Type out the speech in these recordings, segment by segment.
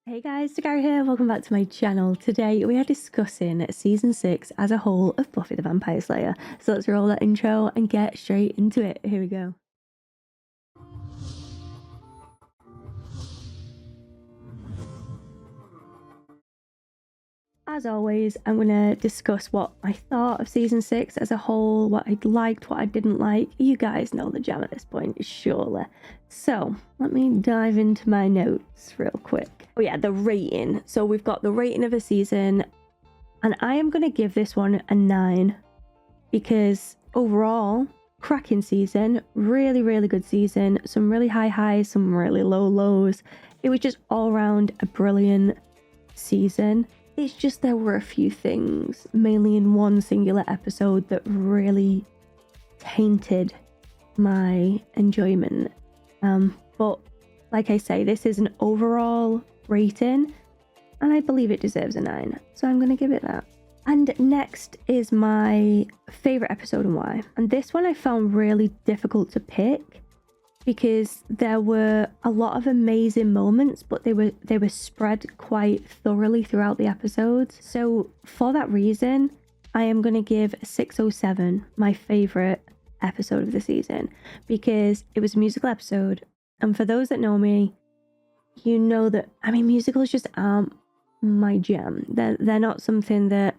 Hey guys, Dakara here, welcome back to my channel. Today we are discussing season 6 as a whole of Buffy the Vampire Slayer. So let's roll that intro and get straight into it. Here we go. As always, I'm going to discuss what I thought of season 6 as a whole, what I liked, what I didn't like. You guys know the jam at this point, surely. So let me dive into my notes real quick. Oh yeah, the rating. So we've got the rating of a season, and I am going to give this one a 9 because overall, cracking season, really good season, some really high highs, some really low lows. It was just all around a brilliant season. It's just there were a few things, mainly in one singular episode, that really tainted my enjoyment. But like I say, this is an overall rating, and I believe it deserves a 9, so I'm going to give it that. And next is my favourite episode and why. And this one I found really difficult to pick because there were a lot of amazing moments, but they were spread quite thoroughly throughout the episodes. So for that reason, I am going to give 607 my favourite episode of the season because it was a musical episode. And for those that know me, you know that, musicals just aren't my jam. They're not something that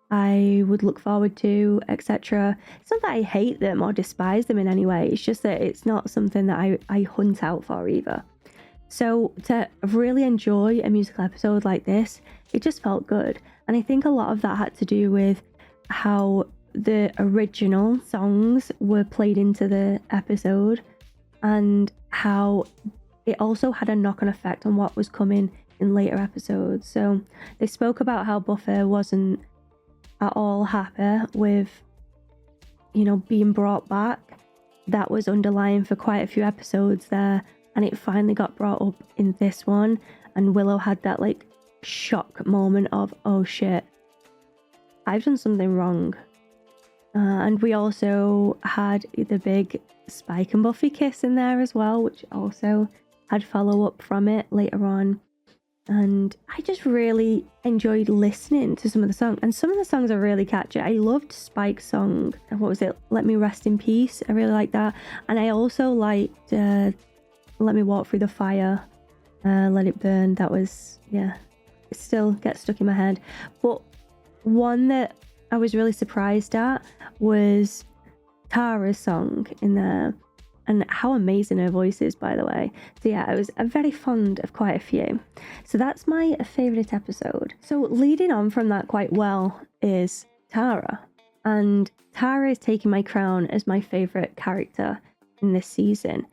I would look forward to, etc. It's not that I hate them or despise them in any way. It's just that it's not something that I hunt out for either. So to really enjoy a musical episode like this, it just felt good. And I think a lot of that had to do with how the original songs were played into the episode and how it also had a knock-on effect on what was coming in later episodes. So they spoke about how Buffy wasn't at all happy with, being brought back. That was underlying for quite a few episodes there, and it finally got brought up in this one, and Willow had that shock moment of, oh shit, I've done something wrong. And we also had the big Spike and Buffy kiss in there as well, which also had follow-up from it later on. And I just really enjoyed listening to some of the songs, and some of the songs are really catchy. I loved Spike's song, what was it, Let Me Rest in Peace. I really liked that. And I also liked Let Me Walk Through the Fire, Let It Burn. That was, yeah, it still gets stuck in my head. But one that I was really surprised at was Tara's song in there, and how amazing her voice is, by the way. So yeah, I was very fond of quite a few. So that's my favourite episode. So leading on from that quite well is Tara. And Tara is taking my crown as my favourite character in this season.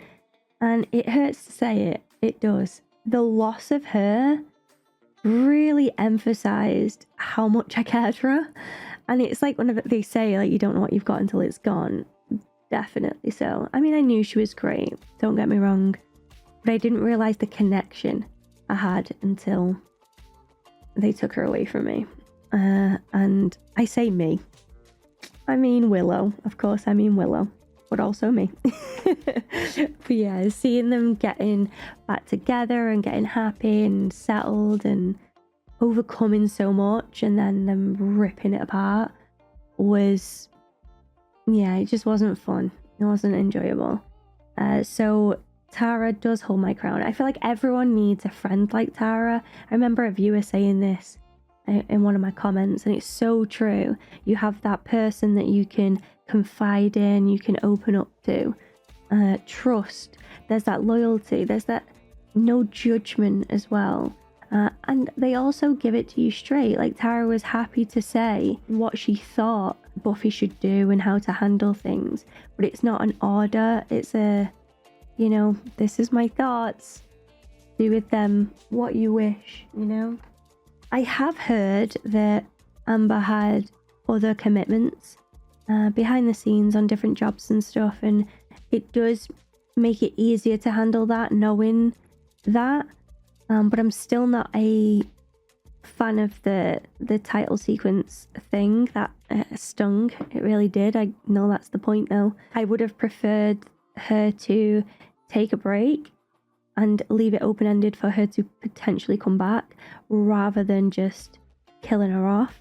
And it hurts to say it, it does. The loss of her really emphasised how much I cared for her. And it's like whenever they say, you don't know what you've got until it's gone. Definitely so. I knew she was great, don't get me wrong, but I didn't realise the connection I had until they took her away from me. And I say me. Willow. Of course, Willow. But also me. But yeah, seeing them getting back together and getting happy and settled and overcoming so much and then them ripping it apart was... yeah, it just wasn't fun. It wasn't enjoyable. So Tara does hold my crown. I feel like everyone needs a friend like Tara. I remember a viewer saying this in one of my comments, and it's so true. You have that person that you can confide in, you can open up to. Trust. There's that loyalty. There's that no judgment as well. And they also give it to you straight. Tara was happy to say what she thought Buffy should do and how to handle things. But it's not an order. It's a, this is my thoughts. Do with them what you wish, I have heard that Amber had other commitments behind the scenes on different jobs and stuff. And it does make it easier to handle that, knowing that. But I'm still not a fan of the title sequence thing. That stung. It really did. I know that's the point though. I would have preferred her to take a break and leave it open-ended for her to potentially come back rather than just killing her off.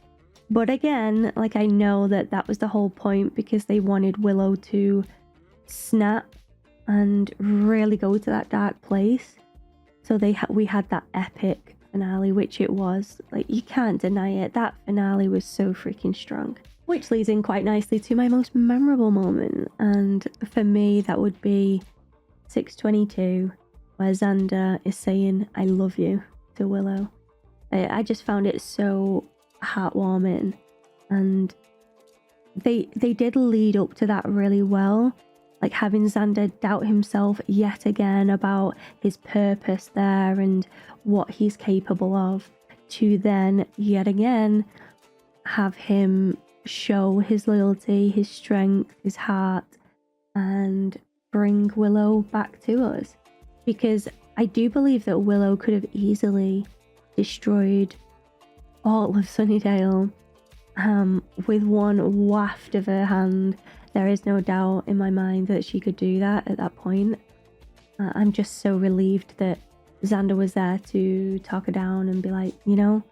But again, like, I know that was the whole point, because they wanted Willow to snap and really go to that dark place. So we had that epic finale, which it was. Like, you can't deny it. That finale was so freaking strong. Which leads in quite nicely to my most memorable moment. And for me, that would be 622, where Xander is saying, "I love you" to Willow. I just found it so heartwarming. And they did lead up to that really well. Like, having Xander doubt himself yet again about his purpose there and what he's capable of, to then yet again have him show his loyalty, his strength, his heart, and bring Willow back to us. Because I do believe that Willow could have easily destroyed all of Sunnydale with one waft of her hand. There is no doubt in my mind that she could do that at that point. I'm just so relieved that Xander was there to talk her down and be like, you know,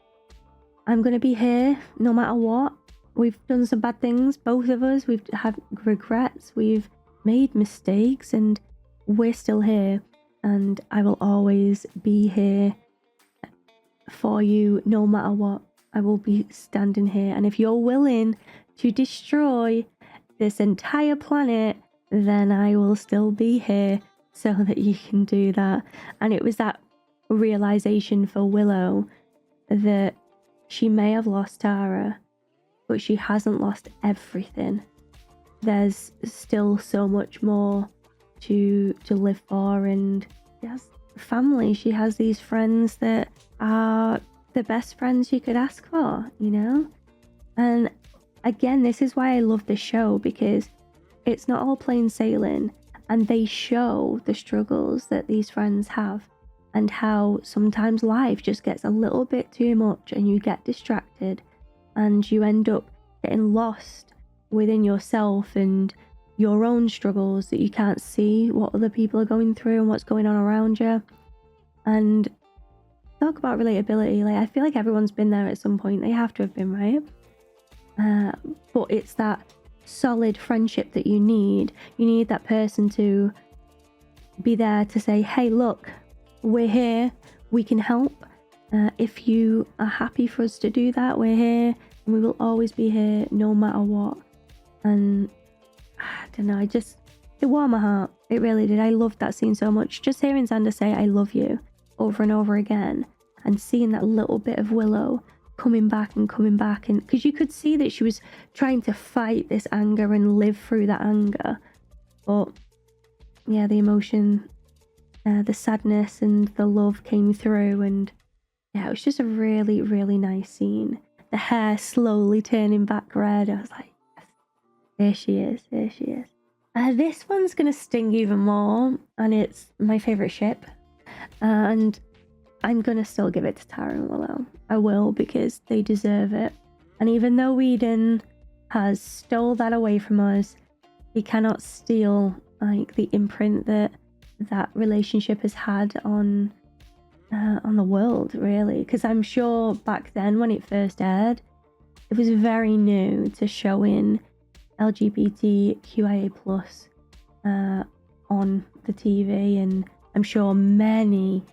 I'm going to be here no matter what. We've done some bad things, both of us. We've had regrets. We've made mistakes, and we're still here. And I will always be here for you no matter what. I will be standing here. And if you're willing to destroy this entire planet, then I will still be here so that you can do that. And it was that realization for Willow that she may have lost Tara, but she hasn't lost everything. There's still so much more to live for, and she has family. She has these friends that are the best friends you could ask for, you know? And again, this is why I love this show, because it's not all plain sailing, and they show the struggles that these friends have and how sometimes life just gets a little bit too much and you get distracted and you end up getting lost within yourself and your own struggles, that you can't see what other people are going through and what's going on around you. And talk about relatability, like, I feel like everyone's been there at some point. They have to have been, right? But it's that solid friendship that you need. You need that person to be there to say, hey, look, we're here, we can help. If you are happy for us to do that, we're here, and we will always be here no matter what. And I don't know, it warmed my heart. It really did. I loved that scene so much. Just hearing Xander say, I love you, over and over again, and seeing that little bit of Willow coming back, and because you could see that she was trying to fight this anger and live through that anger. But yeah, the emotion, the sadness and the love came through, and yeah, it was just a really, really nice scene. The hair slowly turning back red. I was like, yes, there she is, there she is. This one's gonna sting even more, and it's my favorite ship, and I'm gonna still give it to Tara and Willow. I will, because they deserve it. And even though Whedon has stole that away from us, he cannot steal like the imprint that relationship has had on the world, really. Because I'm sure back then when it first aired, it was very new to showing LGBTQIA+ on the TV, and I'm sure many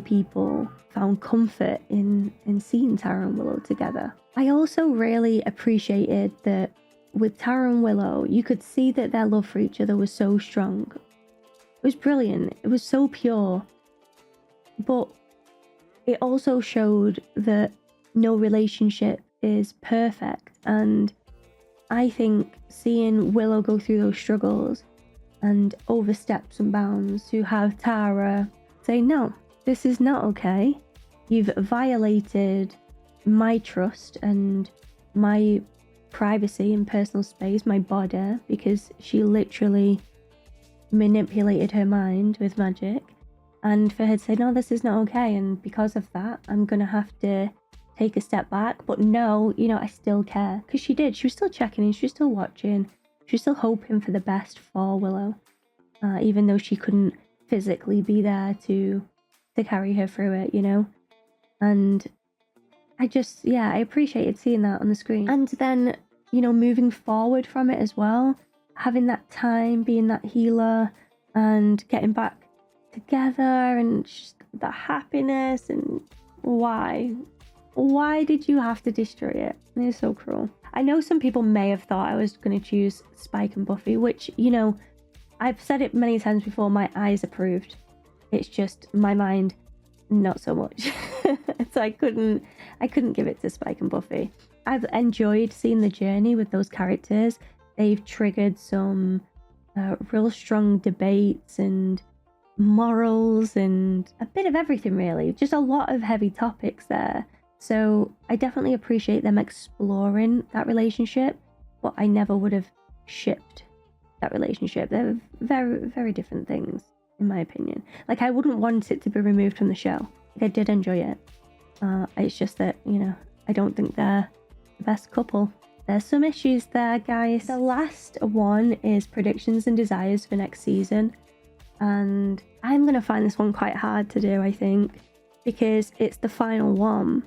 people found comfort in seeing Tara and Willow together. I also really appreciated that with Tara and Willow, you could see that their love for each other was so strong. It was brilliant. It was so pure. But it also showed that no relationship is perfect. And I think seeing Willow go through those struggles and overstep some bounds, to have Tara say, no, this is not okay. You've violated my trust and my privacy and personal space, my body, because she literally manipulated her mind with magic. And for her to say, no, this is not okay, and because of that, I'm gonna have to take a step back. But no, you know, I still care. Because she did. She was still checking in. She was still watching. She was still hoping for the best for Willow. Even though she couldn't physically be there to carry her through it, you know? And I just, yeah, I appreciated seeing that on the screen. And then, you know, moving forward from it as well, having that time, being that healer and getting back together and just the happiness. And why did you have to destroy it? It's so cruel. I know some people may have thought I was going to choose Spike and Buffy, which, you know, I've said it many times before, my eyes approved. It's just my mind, not so much. So I couldn't give it to Spike and Buffy. I've enjoyed seeing the journey with those characters. They've triggered some real strong debates and morals and a bit of everything, really. Just a lot of heavy topics there. So I definitely appreciate them exploring that relationship, but I never would have shipped that relationship. They're very, very different things, in my opinion. Like, I wouldn't want it to be removed from the show. Like, I did enjoy it. It's just that, you know, I don't think they're the best couple. There's some issues there, guys. The last one is predictions and desires for next season. And I'm going to find this one quite hard to do, I think, because it's the final one.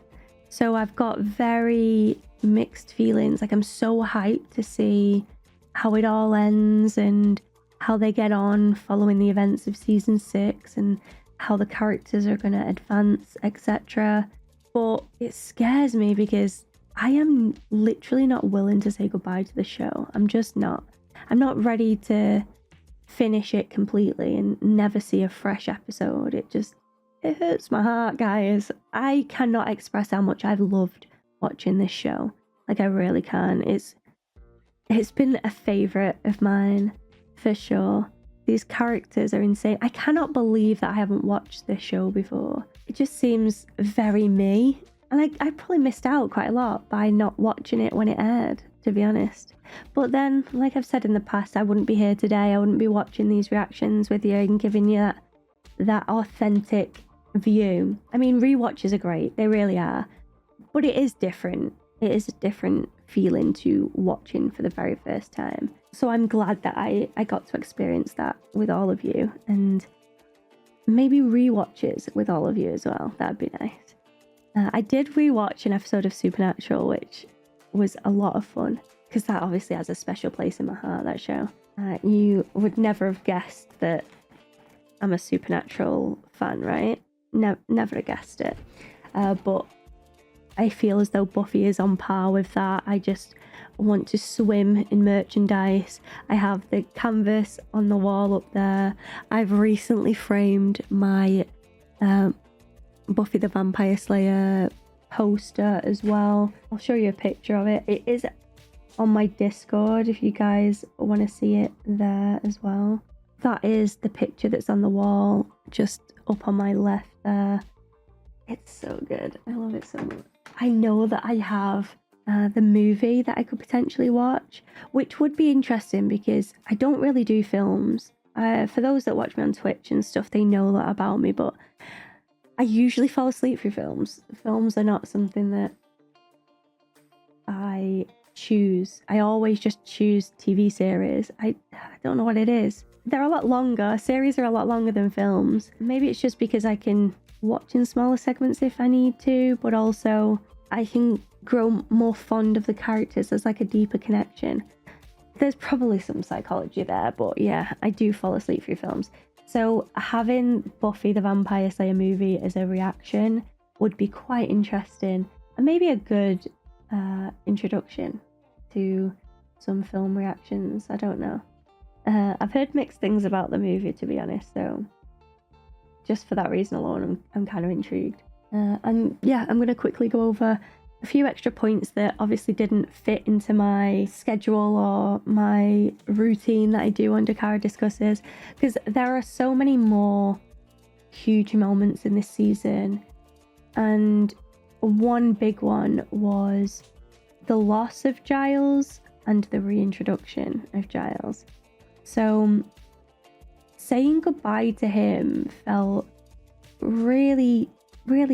So I've got very mixed feelings. Like, I'm so hyped to see how it all ends and how they get on following the events of season 6 and how the characters are going to advance, etc. But it scares me because I am literally not willing to say goodbye to the show. I'm just not. I'm not ready to finish it completely and never see a fresh episode. It hurts my heart, guys. I cannot express how much I've loved watching this show. Like, I really can. It's been a favourite of mine, for sure. These characters are insane. I cannot believe that I haven't watched this show before. It just seems very me. And I probably missed out quite a lot by not watching it when it aired, to be honest. But then, like I've said in the past, I wouldn't be here today. I wouldn't be watching these reactions with you and giving you that authentic view. I mean, rewatches are great. They really are. But it is different. It is a different feeling to watching for the very first time. So I'm glad that I got to experience that with all of you, and maybe rewatches with all of you as well. That'd be nice. I did rewatch an episode of Supernatural, which was a lot of fun, because that obviously has a special place in my heart, that show. You would never have guessed that I'm a Supernatural fan, right? Never have guessed it. But I feel as though Buffy is on par with that. I just want to swim in merchandise. I have the canvas on the wall up there. I've recently framed my Buffy the Vampire Slayer poster as well. I'll show you a picture of it. It is on my Discord if you guys want to see it there as well. That is the picture that's on the wall just up on my left there. It's so good. I love it so much. I know that I have the movie that I could potentially watch, which would be interesting because I don't really do films. For those that watch me on Twitch and stuff, they know that about me, but I usually fall asleep through films. Films are not something that I choose. I always just choose TV series. I don't know what it is. They're a lot longer. Series are a lot longer than films. Maybe it's just because I can watch in smaller segments if I need to, but also I can grow more fond of the characters. There's like a deeper connection. There's probably some psychology there, but yeah, I do fall asleep through films. So having Buffy the Vampire Slayer movie as a reaction would be quite interesting, and maybe a good introduction to some film reactions. I don't know. I've heard mixed things about the movie, to be honest, so just for that reason alone, I'm kind of intrigued. And yeah, I'm going to quickly go over a few extra points that obviously didn't fit into my schedule or my routine that I do on Dakara Discusses, because there are so many more huge moments in this season. And one big one was the loss of Giles and the reintroduction of Giles. So saying goodbye to him felt really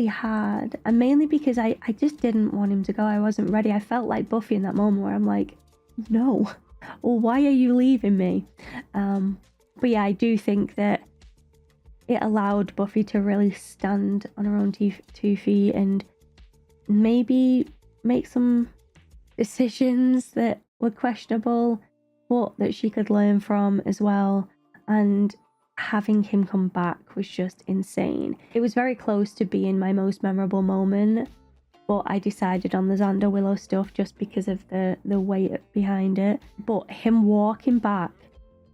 hard, and mainly because I just didn't want him to go. I wasn't ready. I felt like Buffy in that moment where I'm like, no, well, why are you leaving me? But yeah, I do think that it allowed Buffy to really stand on her own two feet and maybe make some decisions that were questionable, but that she could learn from as well. And having him come back was just insane. It was very close to being my most memorable moment, but I decided on the Xander Willow stuff just because of the weight behind it. But him walking back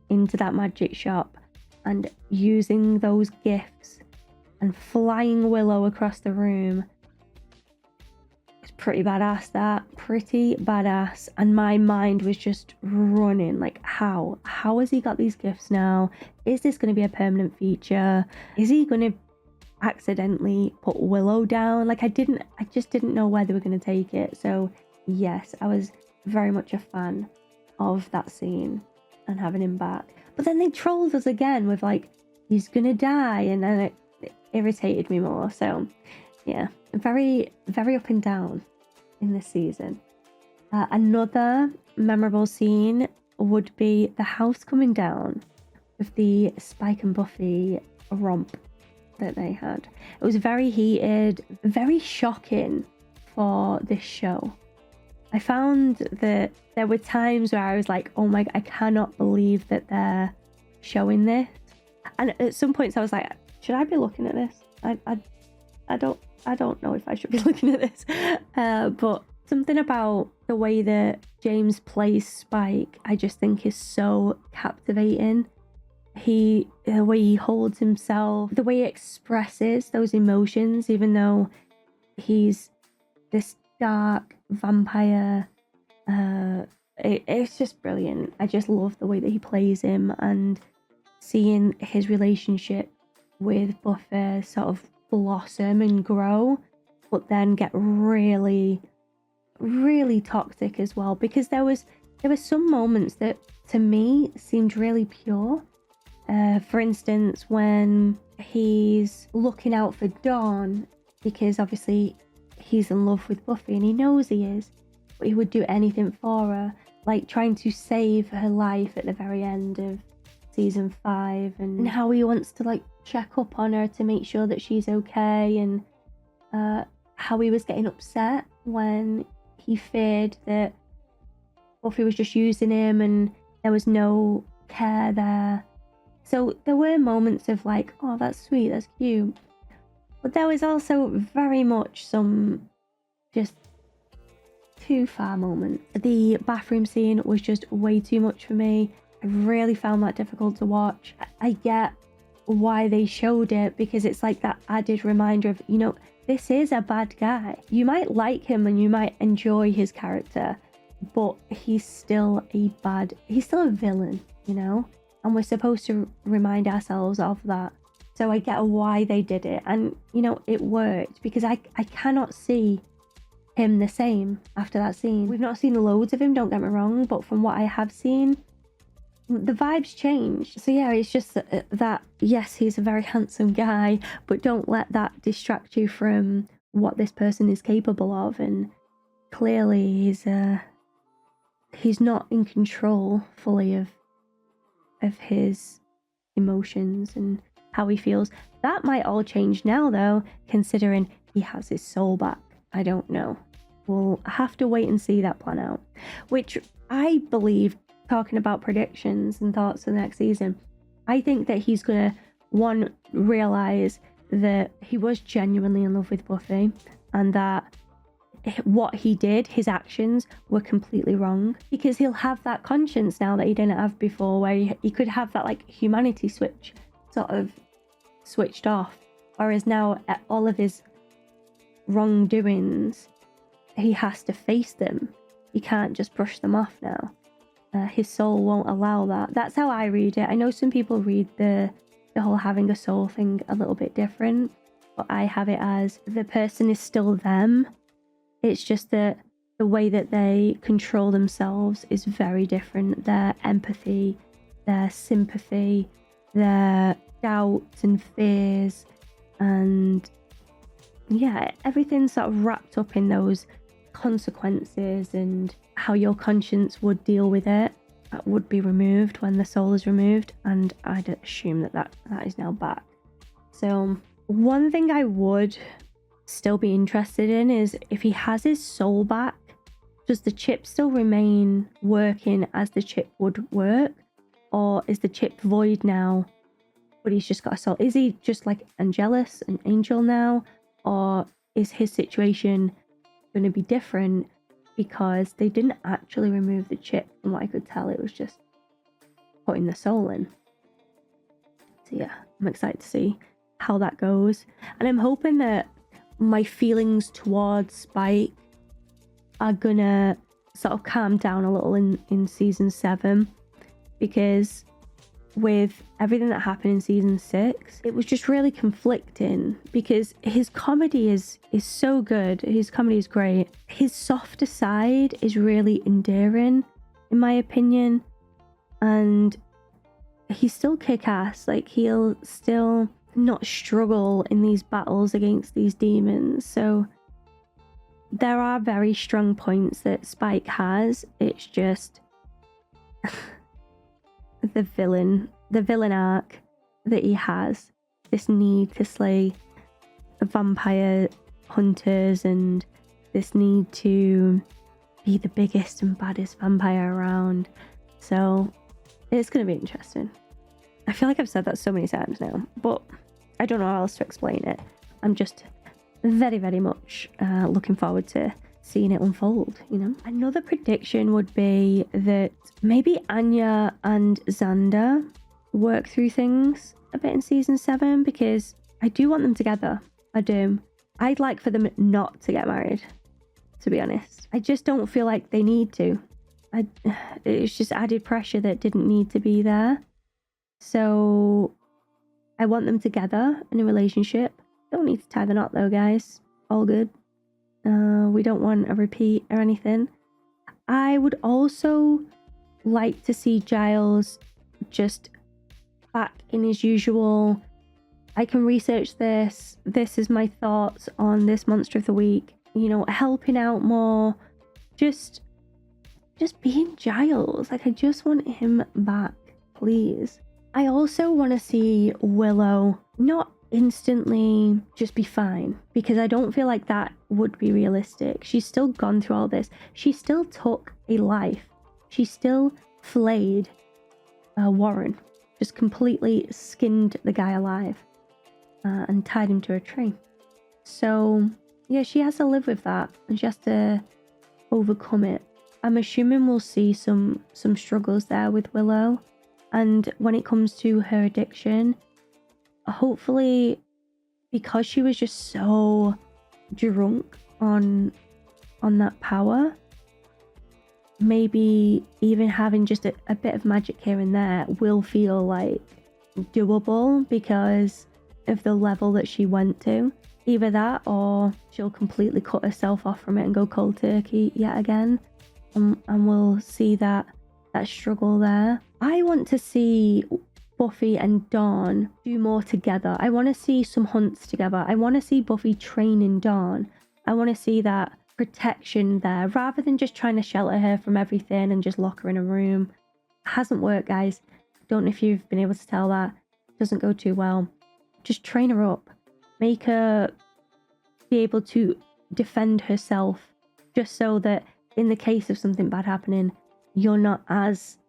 into that magic shop and using those gifts and flying Willow across the room, it's pretty badass. That pretty badass. And my mind was just running like, how has he got these gifts now? Is this going to be a permanent feature? Is he going to accidentally put Willow down? Like, I just didn't know where they were going to take it. So yes, I was very much a fan of that scene and having him back. But then they trolled us again with like, he's gonna die, and then it irritated me more. So yeah, very, very up and down in this season. Another memorable scene would be the house coming down with the Spike and Buffy romp that they had. It was very heated, very shocking for this show. I found that there were times where I was like, oh my, I cannot believe that they're showing this. And at some points I was like, should I be looking at this? I don't know if I should be looking at this. But something about the way that James plays Spike, I just think is so captivating. The way he holds himself, the way he expresses those emotions, even though he's this dark vampire. It's just brilliant. I just love the way that he plays him, and seeing his relationship with Buffy sort of blossom and grow, but then get really, really toxic as well. Because there were some moments that to me seemed really pure. For instance, when he's looking out for Dawn, because obviously he's in love with Buffy and he knows he is, but he would do anything for her, like trying to save her life at the very end of season 5, and how he wants to like check up on her to make sure that she's okay, and how he was getting upset when he feared that Buffy was just using him and there was no care there. So there were moments of like, oh, that's sweet, that's cute. But there was also very much some just too far moments. The bathroom scene was just way too much for me. I really found that difficult to watch. I get why they showed it, because it's like that added reminder of, you know, this is a bad guy. You might like him and you might enjoy his character, but he's still a villain, you know? And we're supposed to remind ourselves of that. So I get why they did it. And, you know, it worked, because I cannot see him the same after that scene. We've not seen loads of him, don't get me wrong, but from what I have seen, the vibes changed. So yeah, it's just that yes, he's a very handsome guy, but don't let that distract you from what this person is capable of. And clearly he's not in control fully of his emotions and how he feels. That might all change now though, considering he has his soul back. I don't know. We'll have to wait and see that plan out. Which I believe, talking about predictions and thoughts for the next season, I think that he's gonna, one, realize that he was genuinely in love with Buffy, and that what he did, his actions, were completely wrong, because he'll have that conscience now that he didn't have before, where he could have that like humanity switch sort of switched off, whereas now at all of his wrongdoings he has to face them. He can't just brush them off now. His soul won't allow that. That's how I read it. I know some people read the whole having a soul thing a little bit different, but I have it as the person is still them. It's just that the way that they control themselves is very different. Their empathy, their sympathy, their doubts and fears, and yeah, everything's sort of wrapped up in those consequences, and how your conscience would deal with it would be removed when the soul is removed. And I'd assume that is now back. So one thing I would still be interested in is if he has his soul back, does the chip still remain working as the chip would work? Or is the chip void now, but he's just got a soul? Is he just like Angelus, an angel now? Or is his situation going to be different because they didn't actually remove the chip? From what I could tell, it was just putting the soul in. So yeah, I'm excited to see how that goes. And I'm hoping that my feelings towards Spike are gonna sort of calm down a little in season 7, because with everything that happened in season 6, it was just really conflicting, because his comedy is so good. His comedy is great. His softer side is really endearing, in my opinion, and he's still kick-ass. Like, he'll still not struggle in these battles against these demons. So there are very strong points that Spike has. It's just the villain arc that he has, this need to slay vampire hunters and this need to be the biggest and baddest vampire around. So it's going to be interesting. I feel like I've said that so many times now, but I don't know how else to explain it. I'm just very, very much looking forward to seeing it unfold, you know? Another prediction would be that maybe Anya and Xander work through things a bit in season 7, because I do want them together. I do. I'd like for them not to get married, to be honest. I just don't feel like they need to. It's just added pressure that didn't need to be there. So I want them together in a relationship. Don't need to tie the knot though, guys. All good. We don't want a repeat or anything. I would also like to see Giles just back in his usual, I can research this. This is my thoughts on this monster of the week. You know, helping out more. Just being Giles. Like, I just want him back, please. I also want to see Willow not instantly just be fine, because I don't feel like that would be realistic. She's still gone through all this. She still took a life. She still flayed Warren. Just completely skinned the guy alive and tied him to a tree. So yeah, she has to live with that, and she has to overcome it. I'm assuming we'll see some struggles there with Willow. And when it comes to her addiction, hopefully, because she was just so drunk on that power, maybe even having just a bit of magic here and there will feel like doable because of the level that she went to. Either that, or she'll completely cut herself off from it and go cold turkey yet again, and we'll see that struggle there. I want to see Buffy and Dawn do more together. I want to see some hunts together. I want to see Buffy training Dawn. I want to see that protection there, rather than just trying to shelter her from everything and just lock her in a room. It hasn't worked, guys. Don't know if you've been able to tell that. It doesn't go too well. Just train her up. Make her be able to defend herself, just so that in the case of something bad happening, you're not as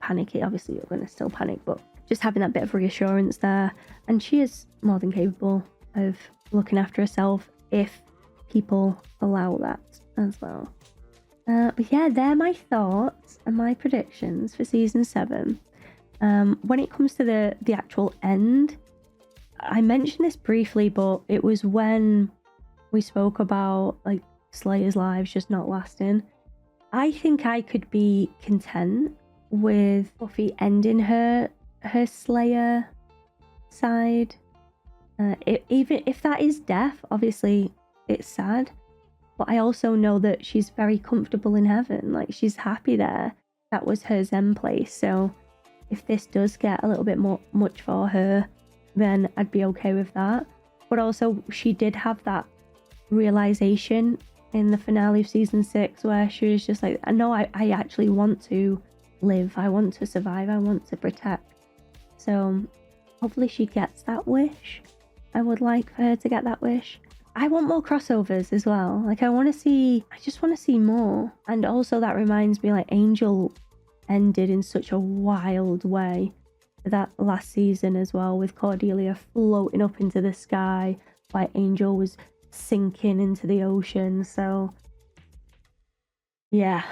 panicky. Obviously, you're going to still panic, but just having that bit of reassurance there. And she is more than capable of looking after herself if people allow that as well. But yeah, they're my thoughts and my predictions for season 7. When it comes to the actual end, I mentioned this briefly, but it was when we spoke about like Slayer's lives just not lasting. I think I could be content with Buffy ending her Slayer side. Even if that is death, obviously it's sad, but I also know that she's very comfortable in heaven. Like, she's happy there. That was her Zen place. So if this does get a little bit more much for her, then I'd be okay with that. But also, she did have that realization in the finale of season 6 where she was just like, no, I actually want to live. I want to survive. I want to protect. So hopefully she gets that wish. I would like for her to get that wish. I want more crossovers as well. Like, I just want to see more. And also that reminds me, like, Angel ended in such a wild way that last season as well, with Cordelia floating up into the sky while Angel was sinking into the ocean. So yeah,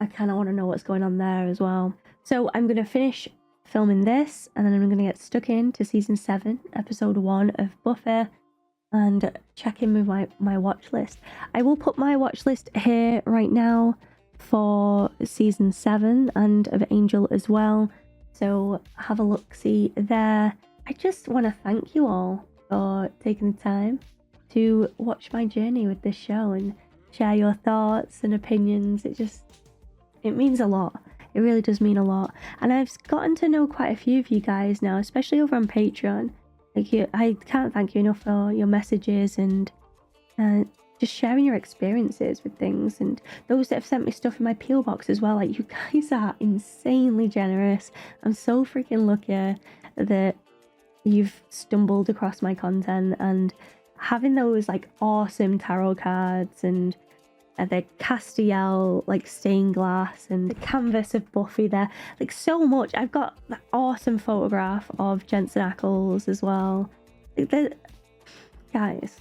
I kind of want to know what's going on there as well. So I'm going to finish filming this, and then I'm going to get stuck into season 7, episode 1 of Buffy, and check in with my watch list. I will put my watch list here right now for season 7 and of Angel as well. So have a look-see there. I just want to thank you all for taking the time to watch my journey with this show and share your thoughts and opinions. It means a lot. It really does mean a lot. And I've gotten to know quite a few of you guys now, especially over on Patreon. Like, I can't thank you enough for your messages and just sharing your experiences with things, and those that have sent me stuff in my PO box as well. Like, you guys are insanely generous. I'm so freaking lucky that you've stumbled across my content, and having those like awesome tarot cards and the Castiel like stained glass and the canvas of Buffy there, like so much. I've got that awesome photograph of Jensen Ackles as well. Guys,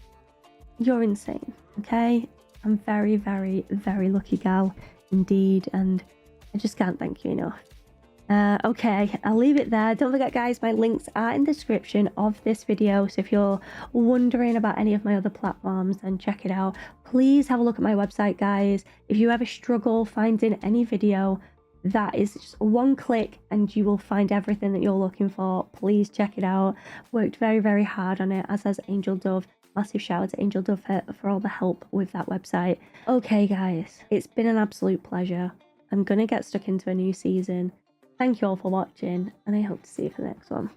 you're insane. Okay, I'm very, very, very lucky gal indeed, and I just can't thank you enough. Okay, I'll leave it there. Don't forget, guys, my links are in the description of this video, so if you're wondering about any of my other platforms, then check it out. Please have a look at my website, guys. If you ever struggle finding any video, that is just one click and you will find everything that you're looking for. Please check it out. Worked very, very hard on it, as has Angel Dove. Massive shout out to Angel Dove for all the help with that website. Okay, guys, it's been an absolute pleasure. I'm gonna get stuck into a new season. Thank you all for watching, and I hope to see you for the next one.